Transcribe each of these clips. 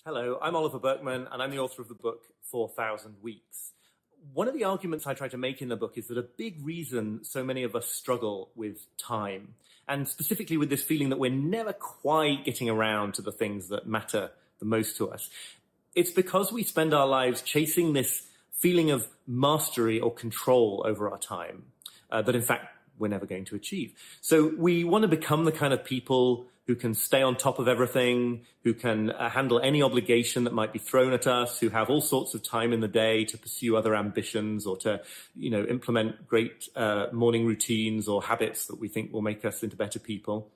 Hello, I'm Oliver Burkeman, and I'm the author of the book 4,000 Weeks. One of the arguments I try to make in the book is that a big reason so many of us struggle with time, and specifically with this feeling that we're never quite getting around to the things that matter the most to us, it's because we spend our lives chasing this feeling of mastery or control over our time that in fact we're never going to achieve. So we want to become the kind of people who can stay on top of everything, who can handle any obligation that might be thrown at us, who have all sorts of time in the day to pursue other ambitions or to, implement great morning routines or habits that we think will make us into better people.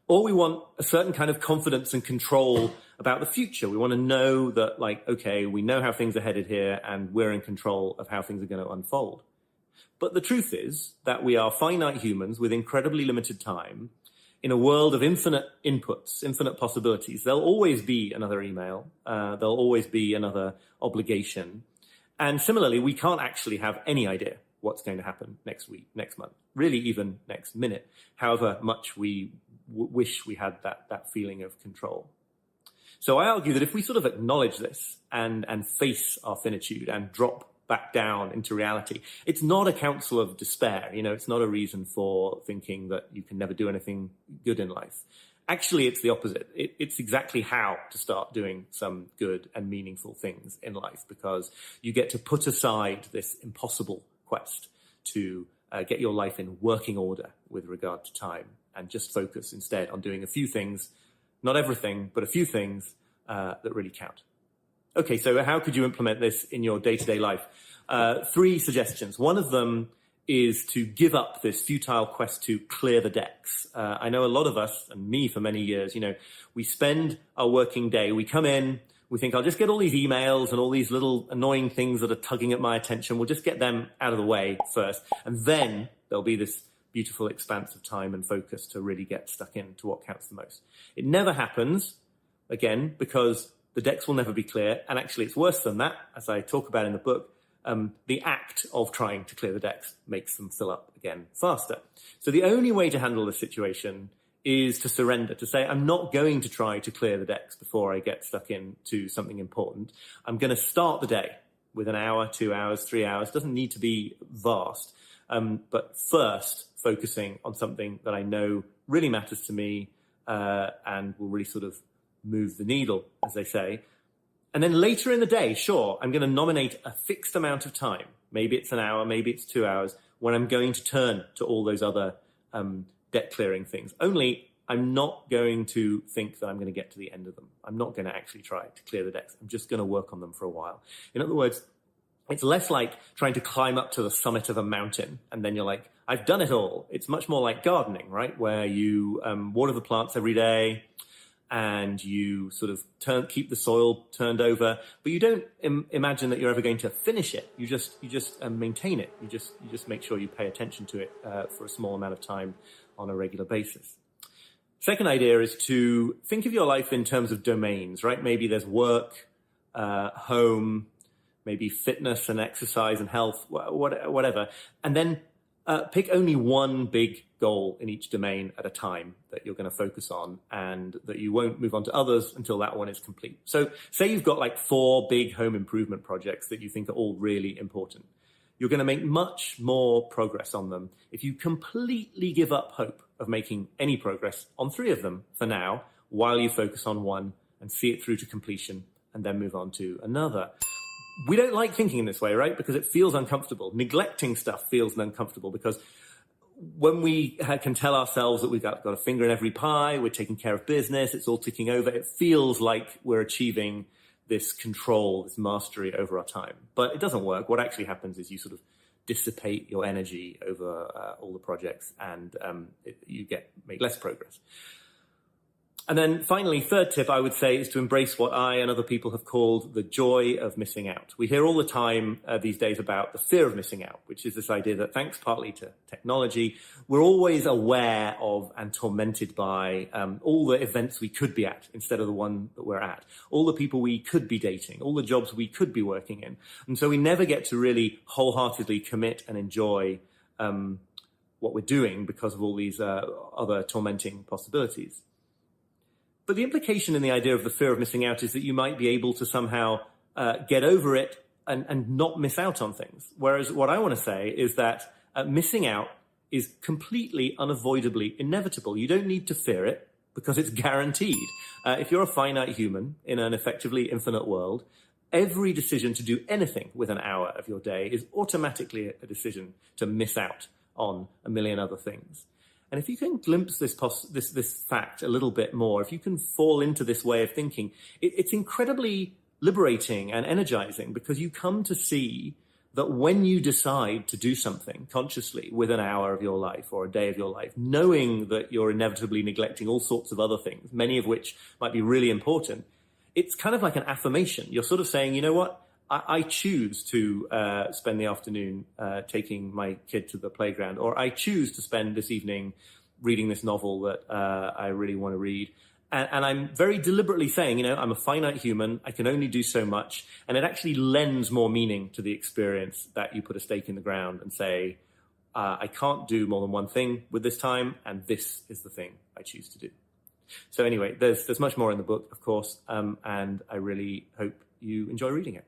Or we want a certain kind of confidence and control about the future. We want to know that, okay, we know how things are headed here and we're in control of how things are going to unfold. But the truth is that we are finite humans with incredibly limited time. In a world of infinite inputs, infinite possibilities, there'll always be another email. There'll always be another obligation. And similarly, we can't actually have any idea what's going to happen next week, next month, really even next minute, however much we wish we had that feeling of control. So I argue that if we sort of acknowledge this and face our finitude and drop back down into reality, it's not a counsel of despair. It's not a reason for thinking that you can never do anything good in life. Actually, it's the opposite. It's exactly how to start doing some good and meaningful things in life, because you get to put aside this impossible quest to get your life in working order with regard to time and just focus instead on doing a few things, not everything, but a few things that really count. Okay, so how could you implement this in your day-to-day life? 3 suggestions. One of them is to give up this futile quest to clear the decks. I know a lot of us, and me for many years, we spend our working day, we come in, we think, I'll just get all these emails and all these little annoying things that are tugging at my attention. We'll just get them out of the way first. And then there'll be this beautiful expanse of time and focus to really get stuck into what counts the most. It never happens, again, because the decks will never be clear. And actually, it's worse than that, as I talk about in the book. The act of trying to clear the decks makes them fill up again faster. So the only way to handle this situation is to surrender, to say, I'm not going to try to clear the decks before I get stuck into something important. I'm going to start the day with an hour, 2 hours, 3 hours. It doesn't need to be vast. But first, focusing on something that I know really matters to me and will really sort of move the needle, as they say. And then later in the day, sure, I'm going to nominate a fixed amount of time. Maybe it's an hour, maybe it's 2 hours, when I'm going to turn to all those other debt clearing things. Only I'm not going to think that I'm going to get to the end of them. I'm not going to actually try to clear the decks. I'm just going to work on them for a while. In other words, it's less like trying to climb up to the summit of a mountain and then you're like, I've done it all. It's much more like gardening, right? Where you water the plants every day, and you sort of keep the soil turned over, but you don't imagine that you're ever going to finish it. You just maintain it. You just make sure you pay attention to it for a small amount of time on a regular basis. Second idea is to think of your life in terms of domains, right? Maybe there's work, home, maybe fitness and exercise and health, whatever, and then pick only one big goal in each domain at a time that you're going to focus on, and that you won't move on to others until that one is complete. So say you've got 4 big home improvement projects that you think are all really important. You're going to make much more progress on them if you completely give up hope of making any progress on 3 of them for now, while you focus on one and see it through to completion and then move on to another. We don't like thinking in this way, right? Because it feels uncomfortable. Neglecting stuff feels uncomfortable, because when we can tell ourselves that we've got a finger in every pie, we're taking care of business, it's all ticking over, it feels like we're achieving this control, this mastery over our time. But it doesn't work. What actually happens is you sort of dissipate your energy over all the projects, and you make less progress. And then finally, third tip I would say is to embrace what I and other people have called the joy of missing out. We hear all the time these days about the fear of missing out, which is this idea that thanks partly to technology, we're always aware of and tormented by all the events we could be at instead of the one that we're at, all the people we could be dating, all the jobs we could be working in. And so we never get to really wholeheartedly commit and enjoy what we're doing because of all these other tormenting possibilities. But the implication in the idea of the fear of missing out is that you might be able to somehow get over it and not miss out on things. Whereas what I want to say is that missing out is completely unavoidably inevitable. You don't need to fear it because it's guaranteed. If you're a finite human in an effectively infinite world, every decision to do anything with an hour of your day is automatically a decision to miss out on a million other things. And if you can glimpse this fact a little bit more, if you can fall into this way of thinking, it's incredibly liberating and energizing, because you come to see that when you decide to do something consciously with an hour of your life or a day of your life, knowing that you're inevitably neglecting all sorts of other things, many of which might be really important, it's kind of like an affirmation. You're sort of saying, you know what? I choose to spend the afternoon taking my kid to the playground, or I choose to spend this evening reading this novel that I really want to read. And I'm very deliberately saying, I'm a finite human. I can only do so much. And it actually lends more meaning to the experience that you put a stake in the ground and say, I can't do more than one thing with this time, and this is the thing I choose to do. So anyway, there's much more in the book, of course, and I really hope you enjoy reading it.